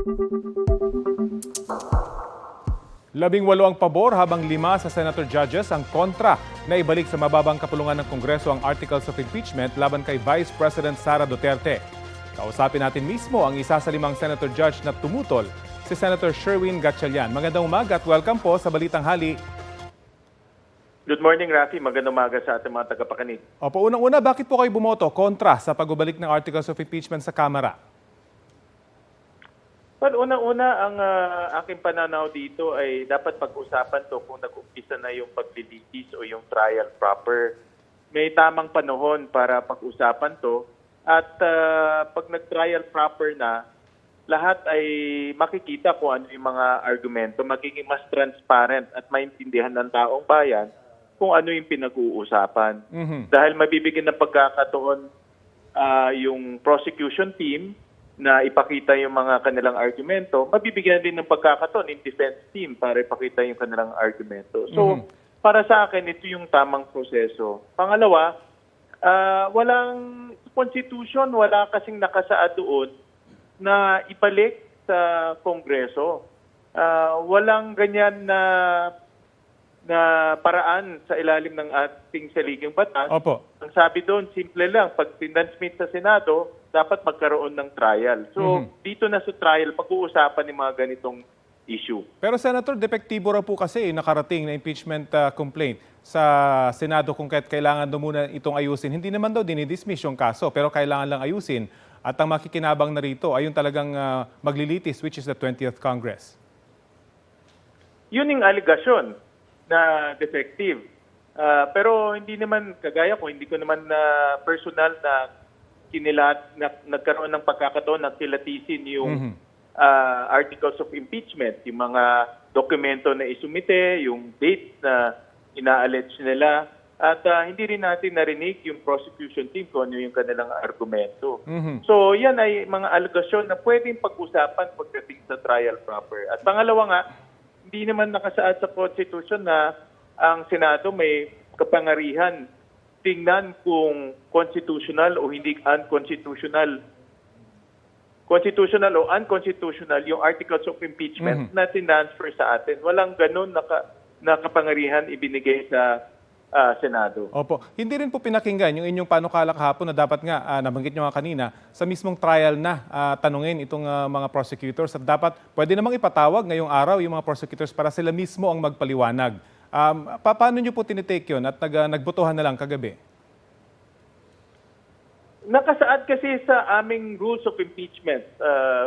18 ang pabor habang 5 sa senator judges ang kontra na ibalik sa mababang kapulungan ng Kongreso ang articles of impeachment laban kay Vice President Sara Duterte. Kausapin natin mismo ang isa sa 5 senator judge na tumutol, si Senator Sherwin Gatchalian. Magandang umaga at welcome po sa Balitang Hali. Good morning, Rafi. Magandang umaga sa ating mga tagapakinig. Opo, unang-una, bakit po kayo bumoto kontra sa pagbabalik ng articles of impeachment sa Kamara? Well, unang-una, ang aking pananaw dito ay dapat pag-usapan to kung nag-umpisa na yung paglilitis o yung trial proper. May tamang panahon para pag-usapan to. At pag nag-trial proper na, lahat ay makikita kung ano yung mga argumento, magiging mas transparent at maintindihan ng taong bayan kung ano yung pinag-uusapan. Dahil mabibigyan ng pagkakataon yung prosecution team na ipakita yung mga kanilang argumento, mabibigyan din ng pagkakataon yung defense team para ipakita yung kanilang argumento. So, para sa akin, ito yung tamang proseso. Pangalawa, walang constitution, wala kasing nakasaad doon na ibalik sa Kongreso. Walang ganyan na paraan sa ilalim ng ating saligang batas. Opo. Ang sabi doon, simple lang, pag tinansmit sa Senado, dapat magkaroon ng trial. So, dito na sa trial, pag-uusapan ng mga ganitong issue. Pero Senator, depektibo raw po kasi nakarating na impeachment complaint sa Senado kung kailangan daw muna itong ayusin. Hindi naman daw dinidismiss yung kaso, pero kailangan lang ayusin. At ang makikinabang na rito ay yung talagang maglilitis, which is the 20th Congress. Yun yung aligasyon na defective. Pero hindi naman, kagaya ko, hindi ko naman personal na nagkaroon ng pagkakataon na kilatisin yung articles of impeachment, yung mga dokumento na isumite, yung date na ina-allege nila, at hindi rin natin narinig yung prosecution team kung ano yung kanilang argumento. So yan ay mga alegasyon na pwedeng pag-usapan pagdating sa trial proper. At pangalawa nga, hindi naman nakasaad sa Constitution na ang Senado may kapangarihan tingnan kung constitutional o hindi unconstitutional. Constitutional o unconstitutional yung articles of impeachment na tinransfer sa atin. Walang ganun na kapangarihan ibinigay sa Senado. Opo. Hindi rin po pinakinggan yung inyong panukala kahapon na dapat nga, nabanggit nyo nga kanina, sa mismong trial na tanungin itong mga prosecutors at dapat pwede namang ipatawag ngayong araw yung mga prosecutors para sila mismo ang magpaliwanag. Paano nyo po tinitake yun at nagbotohan na lang kagabi? Nakasaad kasi sa aming rules of impeachment,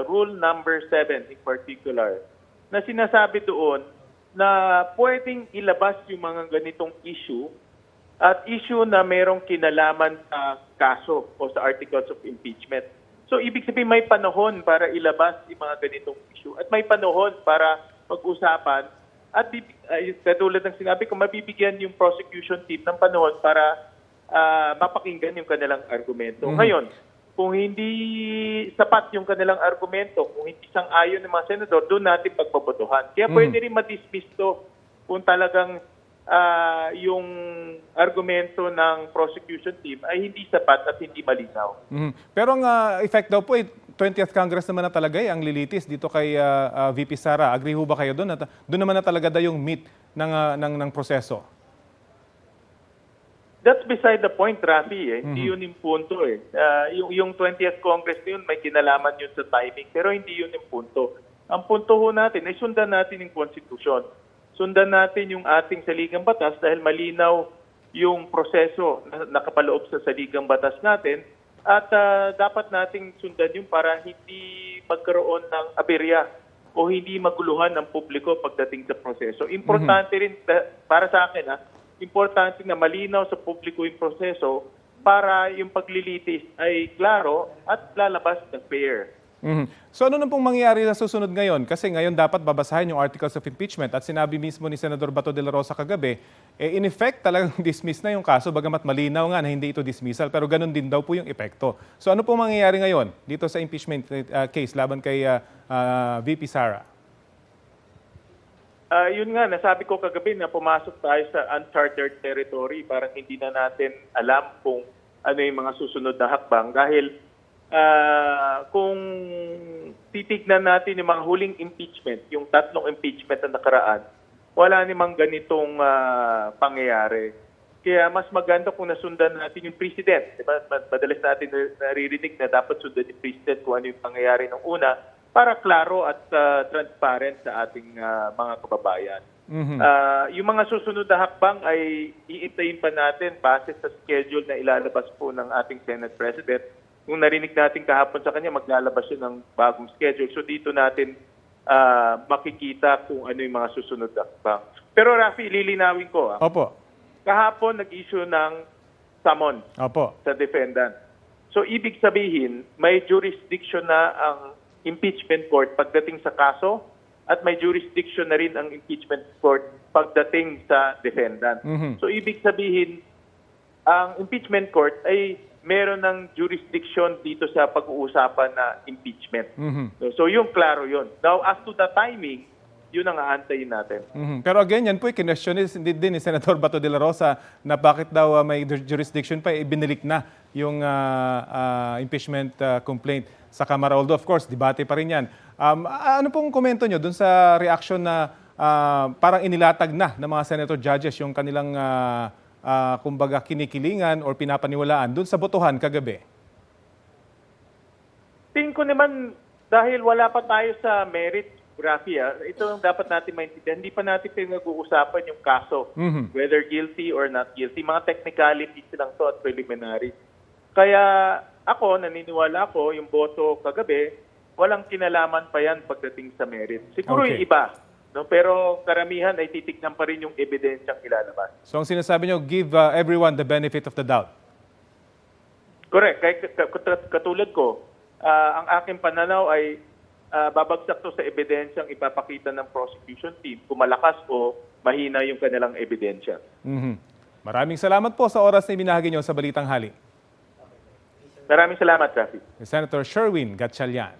rule number 7 in particular, na sinasabi doon na pwedeng ilabas yung mga ganitong issue at issue na merong kinalaman sa kaso o sa articles of impeachment. So, ibig sabihin may panahon para ilabas yung mga ganitong issue at may panahon para pag-usapan at katulad ng sinabi ko, mabibigyan yung prosecution team ng panahon para mapakinggan yung kanilang argumento. Ngayon, kung hindi sapat yung kanilang argumento, kung hindi sang-ayon ng mga senador, doon natin pagbabotohan. Kaya pwede rin ma-dismiss to kung talagang yung argumento ng prosecution team ay hindi sapat at hindi malinaw. Pero ang effect daw po, 20th Congress naman na talaga ang lilitis dito kay VP Sara. Agree ho ba kayo doon? Doon naman na talaga daw yung meat ng proseso. That's beside the point, Rafi. Hindi yun yung punto. Yung 20th Congress na yun, may kinalaman yun sa timing. Pero hindi yun yung punto. Ang punto ho natin ay sundan natin yung Constitution. Sundan natin yung ating saligang batas dahil malinaw yung proseso na nakapaloob sa saligang batas natin. At dapat nating sundan yun para hindi magkaroon ng aberya o hindi maguluhan ng publiko pagdating sa proseso. Importante rin para sa akin, importante na malinaw sa publiko yung proseso para yung paglilitis ay klaro at lalabas na fair. So ano na pong mangyayari sa susunod ngayon? Kasi ngayon dapat babasahin yung articles of impeachment at sinabi mismo ni Senador Bato de la Rosa kagabi, in effect talagang dismiss na yung kaso bagamat malinaw nga na hindi ito dismissal pero ganun din daw po yung epekto. So ano pong mangyayari ngayon dito sa impeachment case laban kay VP Sara? Yun nga, nasabi ko kagabi na pumasok tayo sa uncharted territory. Parang hindi na natin alam kung ano yung mga susunod na hakbang. Dahil kung titignan natin yung mga huling impeachment, yung 3 impeachment na nakaraan, wala namang ganitong pangyayari. Kaya mas maganda kung nasundan natin yung president. Diba? Madalas natin naririnig na dapat sundan yung president kung ano yung pangyayari ng una para klaro at transparent sa ating mga kababayan. Yung mga susunod na hakbang ay iintayin pa natin base sa schedule na ilalabas po ng ating Senate President. Kung narinig natin kahapon sa kanya, maglalabas siya ng bagong schedule. So dito natin makikita kung ano yung mga susunod na hakbang. Pero Rafi, lilinawin ko. Opo. Kahapon nag-issue ng summons Opo. sa defendant. So ibig sabihin, may jurisdiction na ang impeachment court pagdating sa kaso at may jurisdiction na rin ang impeachment court pagdating sa defendant. So ibig sabihin, ang impeachment court ay meron ng jurisdiction dito sa pag-uusapan na impeachment. So yung klaro yun. Now as to the timing, yun ang aantayin natin. Pero again, yan po i-question din ni Senator Bato de la Rosa na bakit daw may jurisdiction pa, ibinilik na yung impeachment complaint sa Kamara. Although of course, debate pa rin yan. Ano pong komento nyo dun sa reaction na parang inilatag na ng mga senator judges yung kanilang kumbaga kinikilingan or pinapaniwalaan dun sa botohan kagabi? Tingin ko naman, dahil wala pa tayo sa merit, Rafi, ito ang dapat natin maintindihan. Hindi pa natin pinag-uusapan yung kaso, whether guilty or not guilty. Mga technicalities lang to at preliminary. Kaya ako, naniniwala ako, yung boto kagabi, walang kinalaman pa yan pagdating sa merit. Siguro yung iba, no? Pero karamihan ay titignan pa rin yung ebidensyang ilalabas. So ang sinasabi nyo, give everyone the benefit of the doubt. Correct. Katulad ko, ang aking pananaw ay babagsak to sa ebidensyang ipapakita ng prosecution team kung malakas o mahina yung kanilang ebidensya. Maraming salamat po sa oras na ibinahagi nyo sa Balitang Hali. Maraming salamat, Rafi. Senator Sherwin Gatchalian.